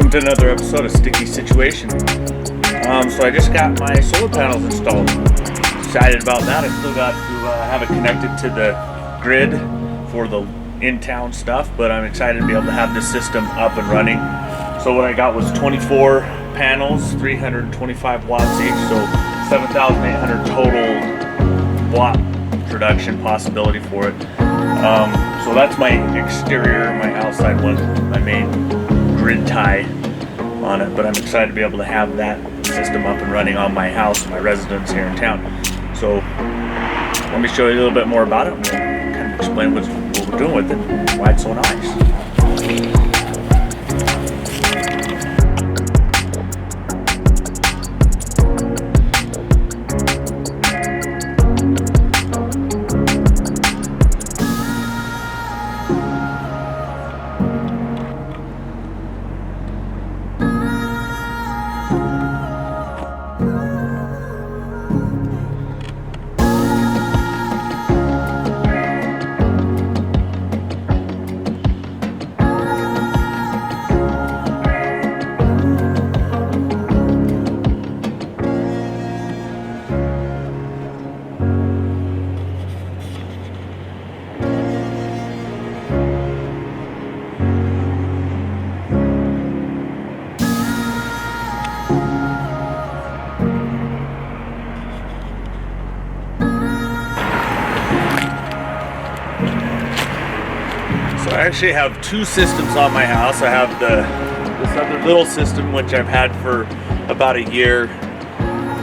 welcome to another episode of Sticky Situation. So I just got my solar panels installed. Excited about that. I still got to have it connected to the grid for the in-town stuff, but I'm excited to be able to have this system up and running. So what I got was 24 panels, 325 watts each, so 7,800 total watt production possibility for it. So that's my exterior, my outside one, my main grid tie on it, but I'm excited to be able to have that system up and running on my house, my residence here in town. So let me show you a little bit more about it and we'll kind of explain what we're doing with it and why it's so nice. I actually have two systems on my house. I have this other little system which I've had for about a year,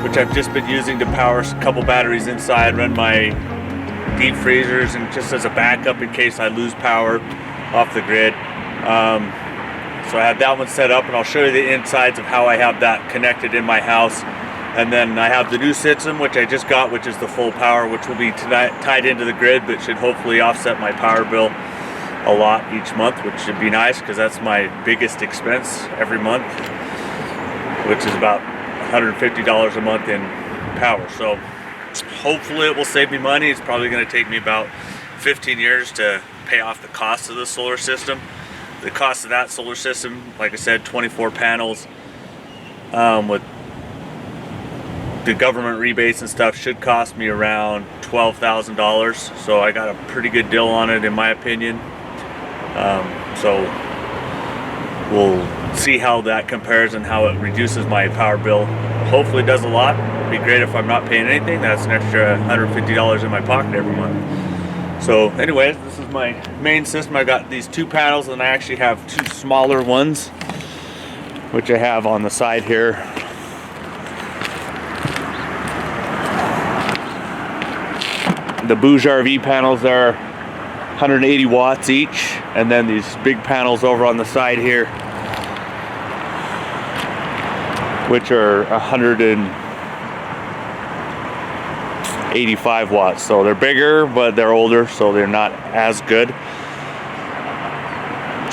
which I've just been using to power a couple batteries inside, run my deep freezers, and just as a backup in case I lose power off the grid. So I have that one set up, and I'll show you the insides of how I have that connected in my house. And then I have the new system which I just got, which is the full power, which will be tied into the grid, but should hopefully offset my power bill a lot each month, which should be nice because that's my biggest expense every month, which is about $150 a month in power. So hopefully it will save me money. It's probably going to take me about 15 years to pay off the cost of the solar system. The cost of that solar system, like I said, 24 panels with the government rebates and stuff, should cost me around $12,000. So I got a pretty good deal on it in my opinion. So we'll see how that compares and how it reduces my power bill. Hopefully it does a lot. It'd be great if I'm not paying anything. That's an extra $150 in my pocket every month. So anyways, this is my main system. I got these two panels, and I actually have two smaller ones, which I have on the side here. The Bouge RV panels are 180 watts each, and then these big panels over on the side here, which are 185 watts. So they're bigger, but they're older, so they're not as good.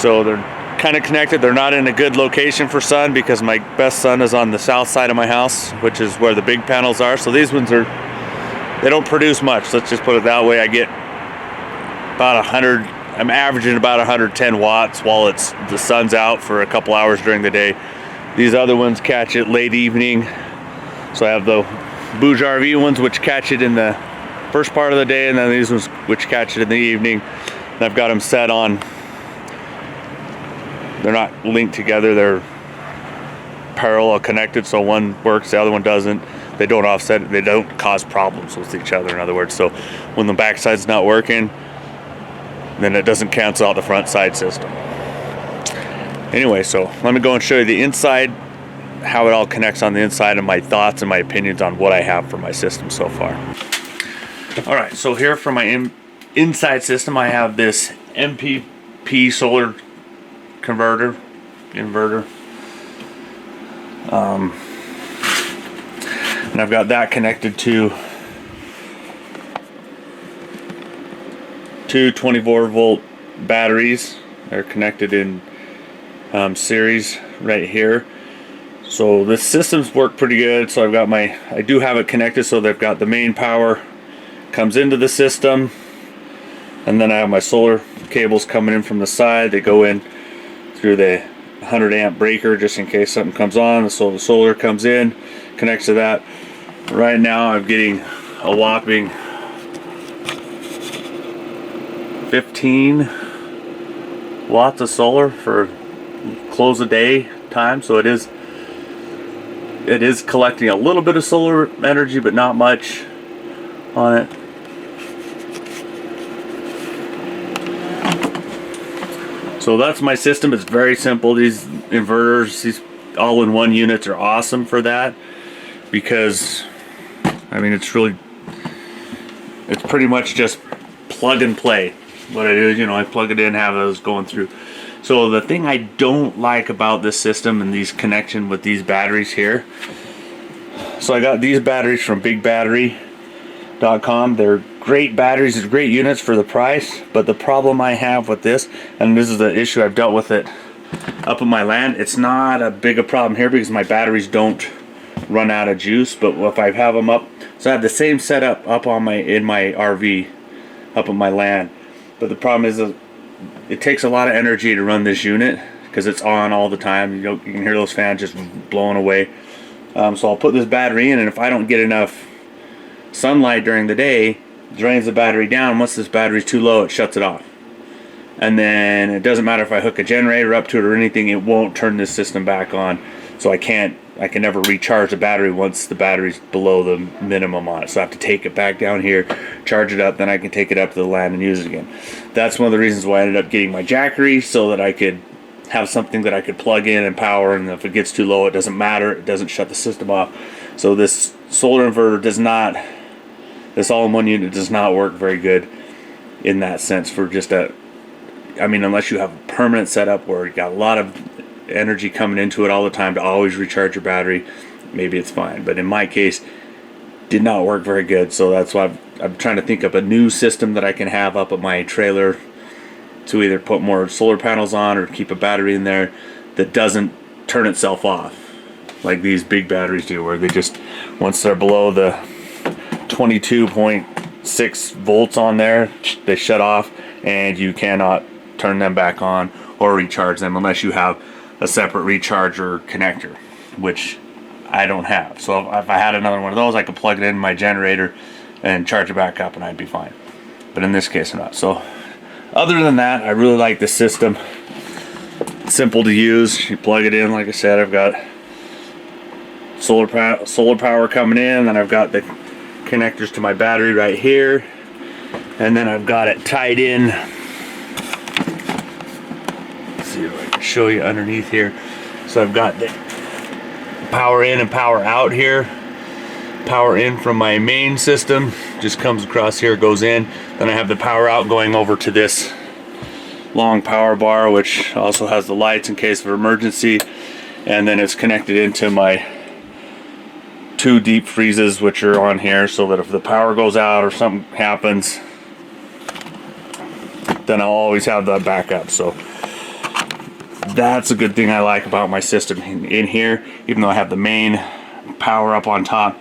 So they're kind of connected. They're not in a good location for sun because my best sun is on the south side of my house, which is where the big panels are. So these ones they don't produce much. Let's just put it that way. I get about 100, I'm averaging about 110 watts while the sun's out for a couple hours during the day. These other ones catch it late evening. So I have the Bouge RV ones which catch it in the first part of the day, and then these ones which catch it in the evening. And I've got them set on, they're not linked together, they're parallel connected, so one works, the other one doesn't. They don't offset, they don't cause problems with each other, in other words. So when the back side's not working, then it doesn't cancel out the front side system. Anyway, so let me go and show you the inside, how it all connects on the inside, and my thoughts and my opinions on what I have for my system so far. All right, so here for my inside system, I have this MPP solar inverter. And I've got that connected to two 24-volt batteries. They're connected in series right here. So the systems work pretty good. So I do have it connected, so they've got the main power comes into the system, and then I have my solar cables coming in from the side. They go in through the 100 amp breaker just in case something comes on. So the solar comes in, connects to that. Right now I'm getting a whopping 15 watts of solar for close of day time. So it is collecting a little bit of solar energy, but not much on it. So that's my system. It's very simple. These inverters, these all-in-one units are awesome for that, because I mean it's pretty much just plug and play. What I do is, I plug it in, have those going through. So the thing I don't like about this system and these connection with these batteries here, so I got these batteries from BigBattery.com. They're great batteries, it's great units for the price, but the problem I have with this, and this is the issue I've dealt with it up in my land, it's not a big a problem here because my batteries don't run out of juice. But if I have them up, so I have the same setup up on in my RV up in my land, but the problem is it takes a lot of energy to run this unit because it's on all the time. You can hear those fans just blowing away. So I'll put this battery in, and if I don't get enough sunlight during the day, drains the battery down. Once this battery's too low, it shuts it off. And then it doesn't matter if I hook a generator up to it or anything, it won't turn this system back on. So I can never recharge the battery once the battery's below the minimum on it. So I have to take it back down here, charge it up, then I can take it up to the land and use it again. That's one of the reasons why I ended up getting my Jackery, so that I could have something that I could plug in and power, and if it gets too low, it doesn't matter, it doesn't shut the system off. So this solar inverter does not, this all-in-one unit does not work very good in that sense for just unless you have a permanent setup where you got a lot of energy coming into it all the time to always recharge your battery, maybe it's fine. But in my case, did not work very good. So that's why I'm trying to think of a new system that I can have up at my trailer to either put more solar panels on or keep a battery in there that doesn't turn itself off like these big batteries do, where they just, once they're below the 22.6 volts on there, they shut off and you cannot turn them back on or recharge them unless you have a separate recharger connector, which I don't have. So if I had another one of those, I could plug it in my generator and charge it back up and I'd be fine. But in this case, I'm not. So other than that, I really like this system. It's simple to use. You plug it in, like I said, I've got solar power coming in, and I've got the connectors to my battery right here, and then I've got it tied in. Let's see if I can show you underneath here. So I've got the power in and power out here. Power in from my main system just comes across here, goes in. Then I have the power out going over to this long power bar, which also has the lights in case of emergency, and then it's connected into my 2 deep freezes, which are on here, so that if the power goes out or something happens, then I'll always have the backup. So that's a good thing I like about my system in here. Even though I have the main power up on top,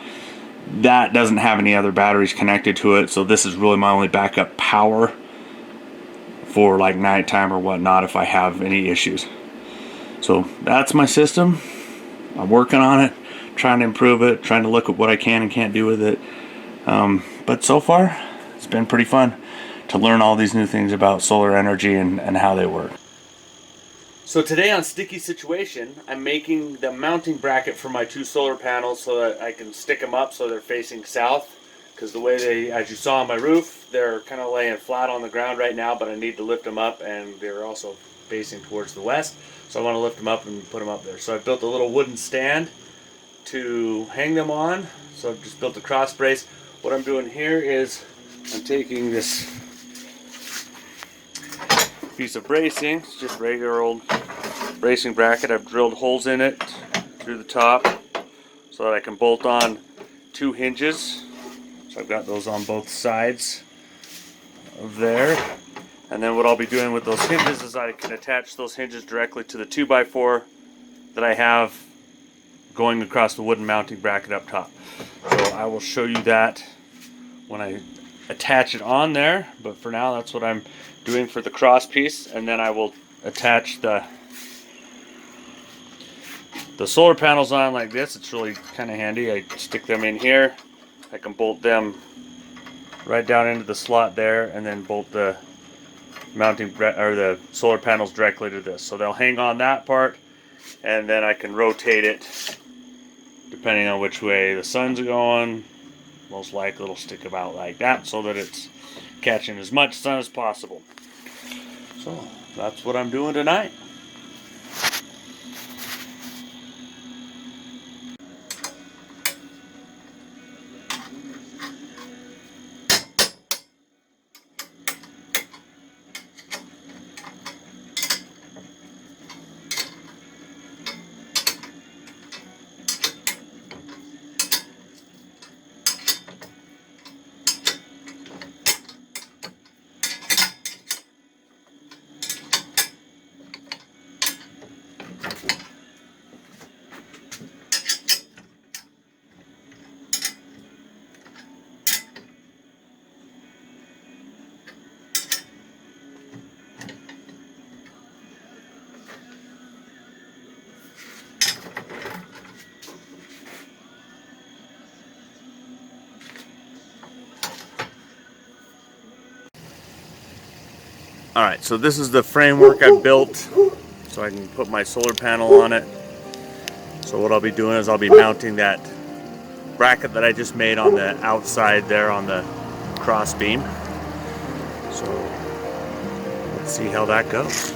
that doesn't have any other batteries connected to it, so this is really my only backup power for like nighttime or whatnot if I have any issues. So that's my system. I'm working on it, trying to improve it, trying to look at what I can and can't do with it. But so far, it's been pretty fun to learn all these new things about solar energy and how they work. So today on Sticky Situation, I'm making the mounting bracket for my 2 solar panels so that I can stick them up so they're facing south. Because the way they, as you saw on my roof, they're kind of laying flat on the ground right now, but I need to lift them up, and they're also facing towards the west. So I want to lift them up and put them up there. So I built a little wooden stand to hang them on. So I've just built a cross brace. What I'm doing here is I'm taking this piece of bracing, it's just regular old bracing bracket. I've drilled holes in it through the top so that I can bolt on 2 hinges. So I've got those on both sides of there. And then what I'll be doing with those hinges is I can attach those hinges directly to the 2x4 that I have going across the wooden mounting bracket up top. So I will show you that when I attach it on there, but for now that's what I'm doing for the cross piece, and then I will attach the the solar panels on like this, it's really kind of handy. I stick them in here. I can bolt them right down into the slot there, and then bolt the mounting or the solar panels directly to this. So they'll hang on that part, and then I can rotate it depending on which way the sun's going. Most likely it'll stick about like that so that it's catching as much sun as possible. So that's what I'm doing tonight. Alright, so this is the framework I built so I can put my solar panel on it. So what I'll be doing is I'll be mounting that bracket that I just made on the outside there on the cross beam. So let's see how that goes.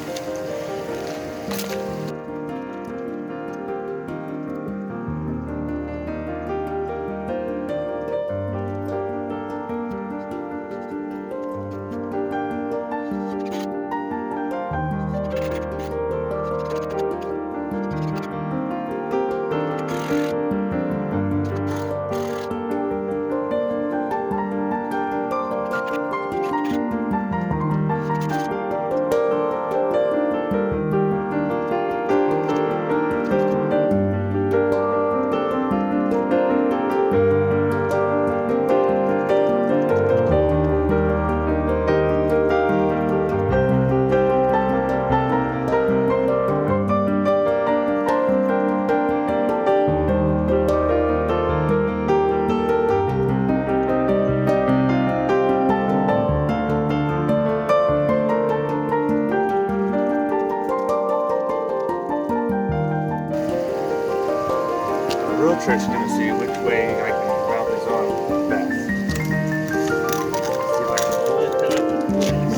The real trick's gonna see which way I can mount this on best. See if I can pull it up in place.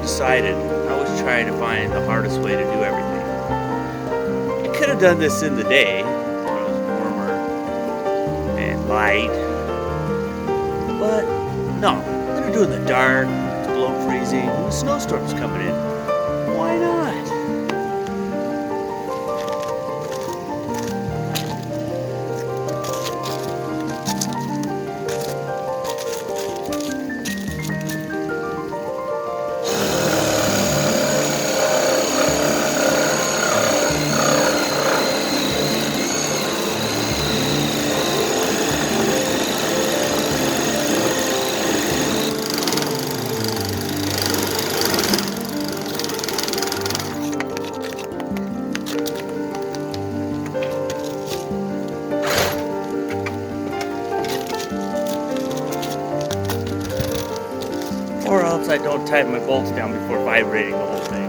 decided I was trying to find the hardest way to do everything. I could have done this in the day when it was warmer and light, but no, I'm gonna do it in the dark. It's below freezing and the snowstorm's coming in. Why not? Or else I don't tighten my bolts down before vibrating the whole thing.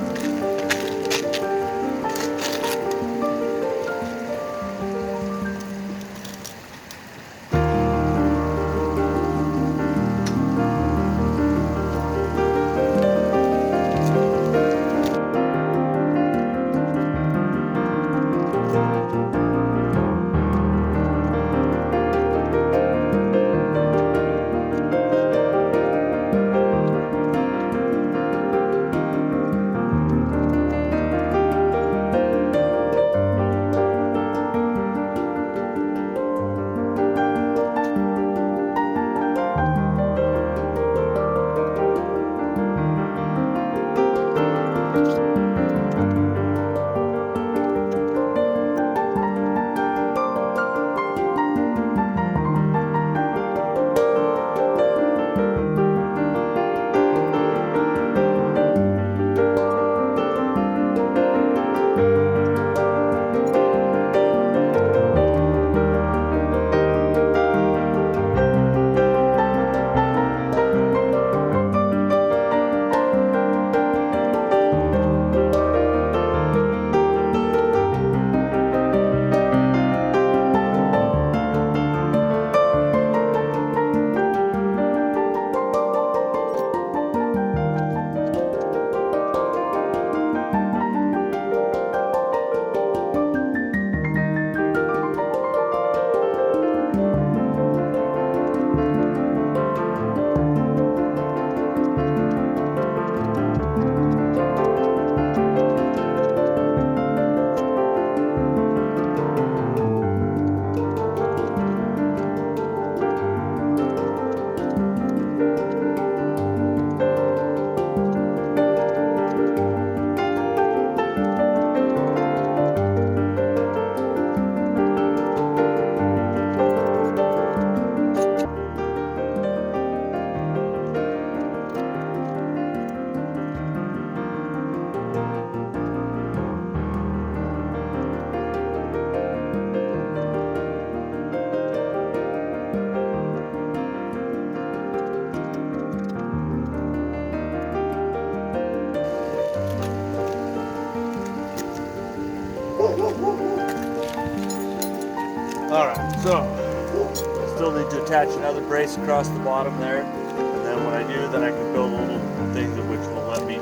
Alright, so I still need to attach another brace across the bottom there, and then when I do, then I can build a little thing which will let me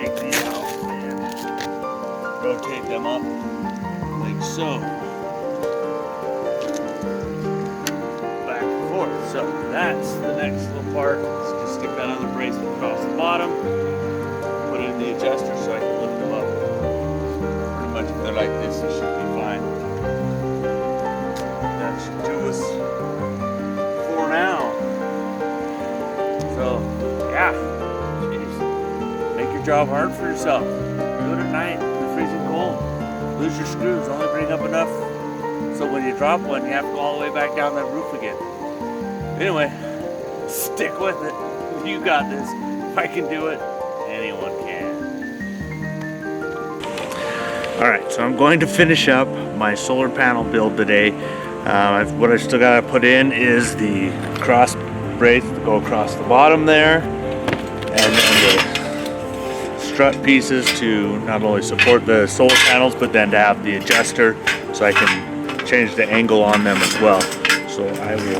take these out and rotate them up like so. Back and forth. So that's the next little part. Let's just stick that other brace across the bottom, put it in the adjuster so I can lift them up. Pretty much if they're like this, it should be fine. That should do us for now. So, yeah, jeez. Make your job hard for yourself. Do it at night, in the freezing cold. Lose your screws, only bring up enough so when you drop one, you have to go all the way back down that roof again. Anyway, stick with it. You got this. If I can do it, anyone can. Alright, so I'm going to finish up my solar panel build today. What I still got to put in is the cross brace to go across the bottom there, and then the strut pieces to not only support the solar panels, but then to have the adjuster so I can change the angle on them as well. So I will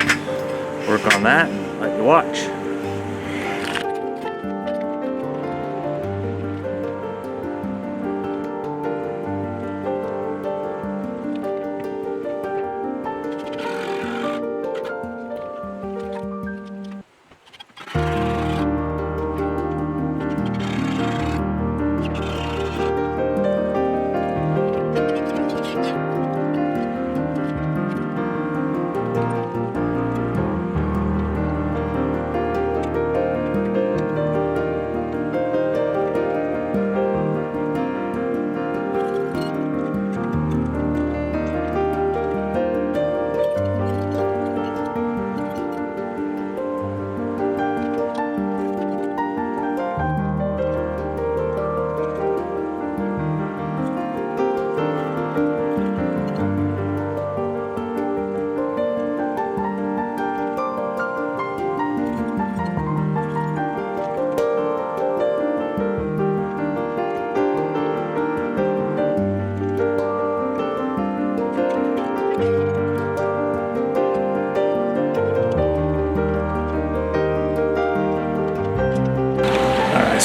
work on that and let you watch.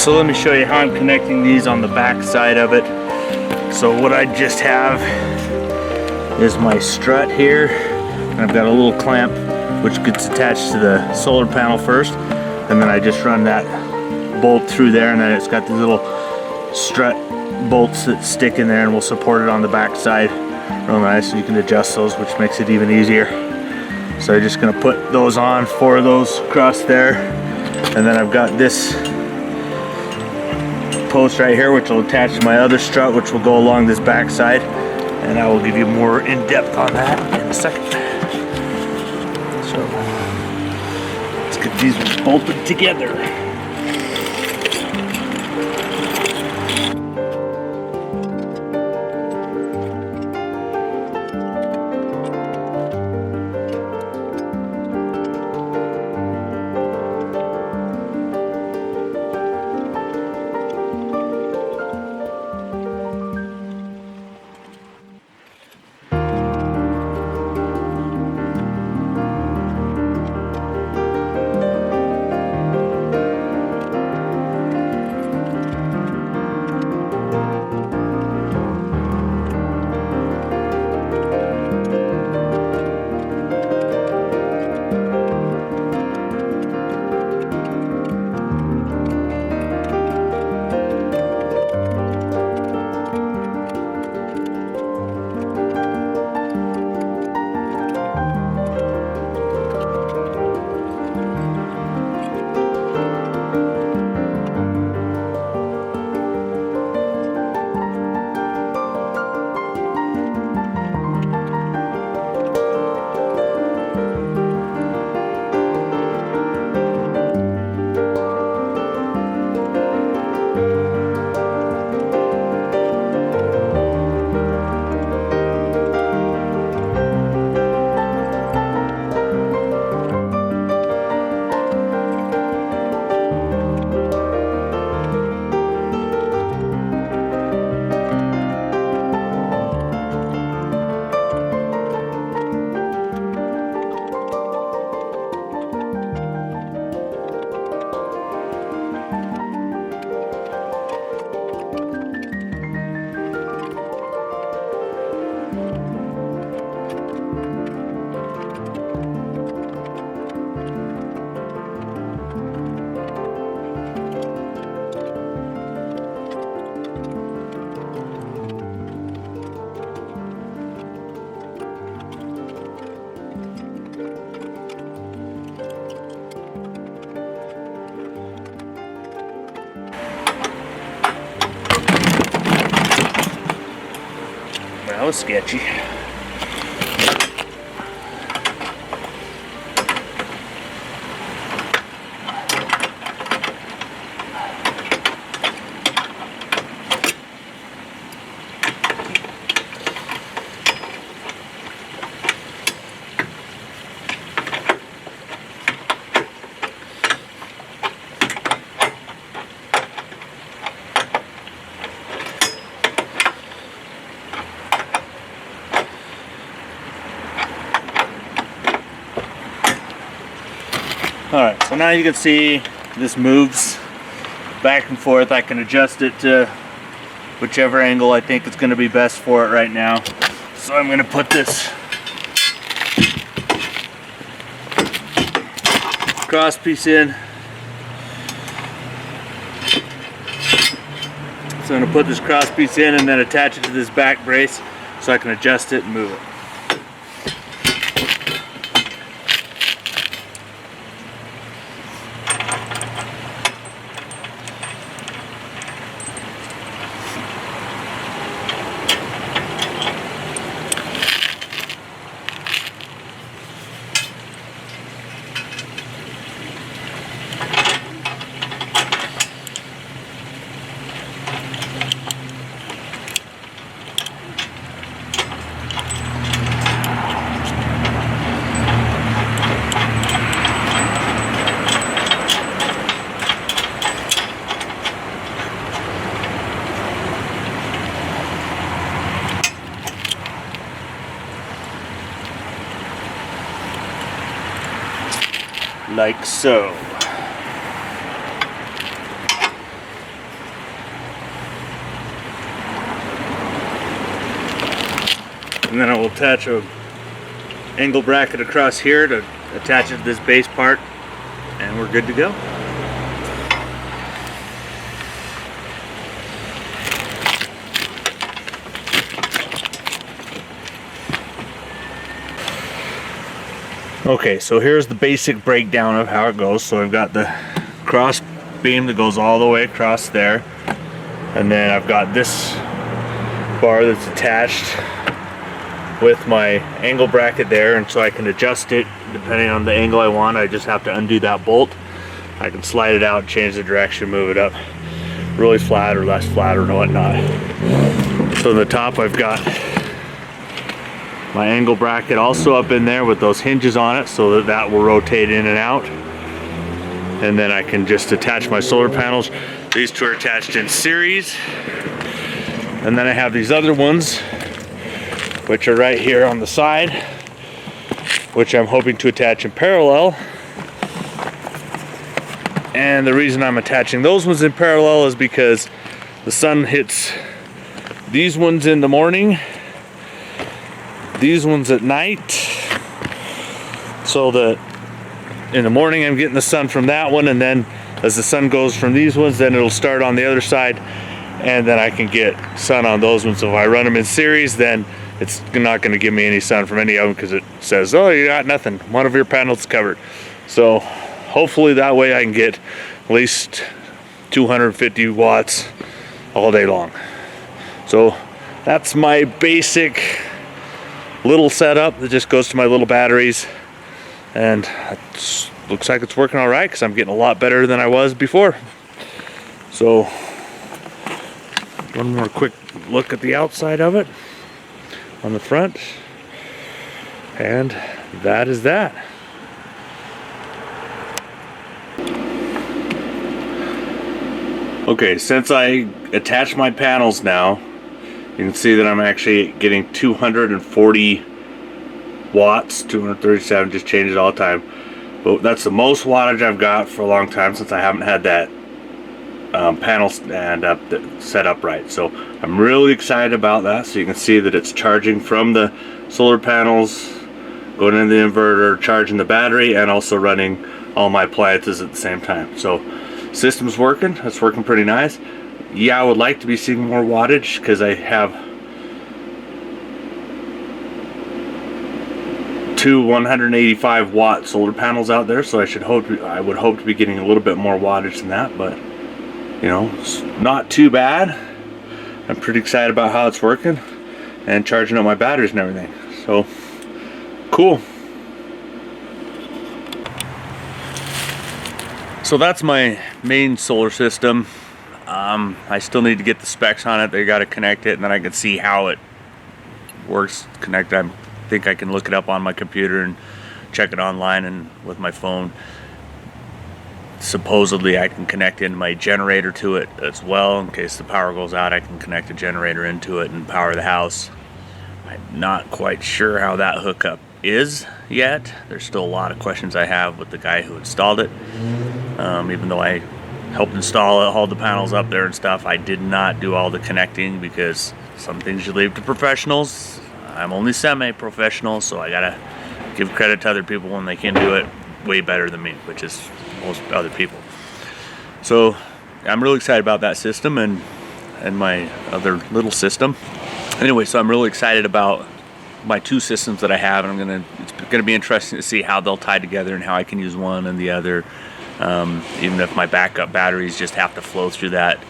So let me show you how I'm connecting these on the back side of it. So what I just have is my strut here, and I've got a little clamp which gets attached to the solar panel first, and then I just run that bolt through there, and then it's got these little strut bolts that stick in there and will support it on the back side real nice, and you can adjust those, which makes it even easier. So I'm just gonna put those on, 4 of those across there, and then I've got this post right here which will attach to my other strut, which will go along this back side, and I will give you more in depth on that in a second. So let's get these bolted together. That was sketchy. Alright, so now you can see this moves back and forth. I can adjust it to whichever angle I think is going to be best for it right now. So I'm going to put this cross piece in. So I'm going to put this cross piece in and then attach it to this back brace so I can adjust it and move it. Like so. And then I will attach a angle bracket across here to attach it to this base part, and we're good to go. Okay, so here's the basic breakdown of how it goes. So I've got the cross beam that goes all the way across there, and then I've got this bar that's attached with my angle bracket there, and so I can adjust it depending on the angle I want. I just have to undo that bolt. I can slide it out, change the direction, move it up really flat or less flat or whatnot. So on the top I've got my angle bracket also up in there with those hinges on it, so that that will rotate in and out. And then I can just attach my solar panels. These two are attached in series. And then I have these other ones, which are right here on the side, which I'm hoping to attach in parallel. And the reason I'm attaching those ones in parallel is because the sun hits these ones in the morning, these ones at night, so that in the morning I'm getting the sun from that one, and then as the sun goes from these ones, then it'll start on the other side, and then I can get sun on those ones. So if I run them in series, then it's not going to give me any sun from any of them, because it says, oh, you got nothing, one of your panels covered. So hopefully that way I can get at least 250 watts all day long. So that's my basic little setup that just goes to my little batteries, and it looks like it's working all right, because I'm getting a lot better than I was before. So one more quick look at the outside of it on the front, and that is that. Okay, since I attached my panels now, you can see that I'm actually getting 240 watts, 237, just change it all the time. But that's the most wattage I've got for a long time, since I haven't had that panel stand up set up right. So I'm really excited about that. So you can see that it's charging from the solar panels, going into the inverter, charging the battery, and also running all my appliances at the same time. So system's working. It's working pretty nice. Yeah, I would like to be seeing more wattage, because I have two 185 watt solar panels out there, so I would hope to be getting a little bit more wattage than that. But you know, it's not too bad. I'm pretty excited about how it's working and charging up my batteries and everything. So cool. So that's my main solar system. I still need to get the specs on it. They got to connect it, and then I can see how it works connected. I think I can look it up on my computer and check it online and with my phone. Supposedly I can connect in my generator to it as well. In case the power goes out, I can connect a generator into it and power the house. I'm not quite sure how that hookup is yet. There's still a lot of questions I have with the guy who installed it. Even though I helped install it, hauled the panels up there and stuff, I did not do all the connecting, because some things you leave to professionals. I'm only semi-professional, so I gotta give credit to other people when they can do it way better than me, which is most other people. So I'm really excited about that system and my other little system. Anyway, so I'm really excited about my two systems that I have, and it's gonna be interesting to see how they'll tie together and how I can use one and the other. Even if my backup batteries just have to flow through that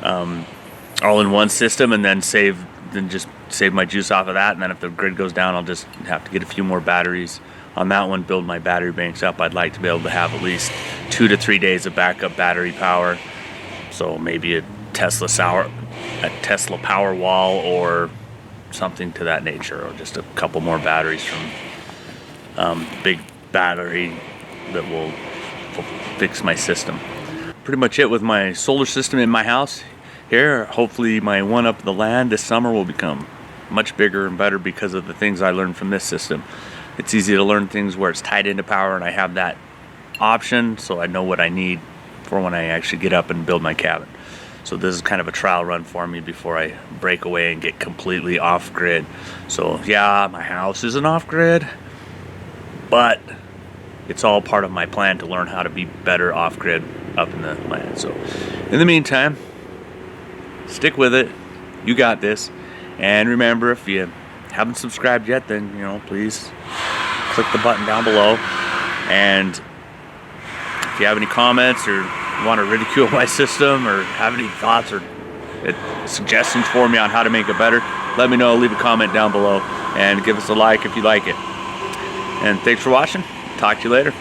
all-in-one system, and then just save my juice off of that. And then if the grid goes down, I'll just have to get a few more batteries on that one, build my battery banks up. I'd like to be able to have at least 2 to 3 days of backup battery power. So maybe a Tesla power wall or something to that nature, or just a couple more batteries from big battery that will fix my system. Pretty much it with my solar system in my house here. Hopefully my one up the land this summer will become much bigger and better because of the things I learned from this system. It's easy to learn things where it's tied into power, and I have that option, so I know what I need for when I actually get up and build my cabin. So this is kind of a trial run for me before I break away and get completely off grid. So yeah, my house isn't off grid, but it's all part of my plan to learn how to be better off grid up in the land. So in the meantime, stick with it. You got this. And remember, if you haven't subscribed yet, then please click the button down below. And if you have any comments or want to ridicule my system or have any thoughts or suggestions for me on how to make it better, let me know. Leave a comment down below and give us a like if you like it. And thanks for watching. Talk to you later.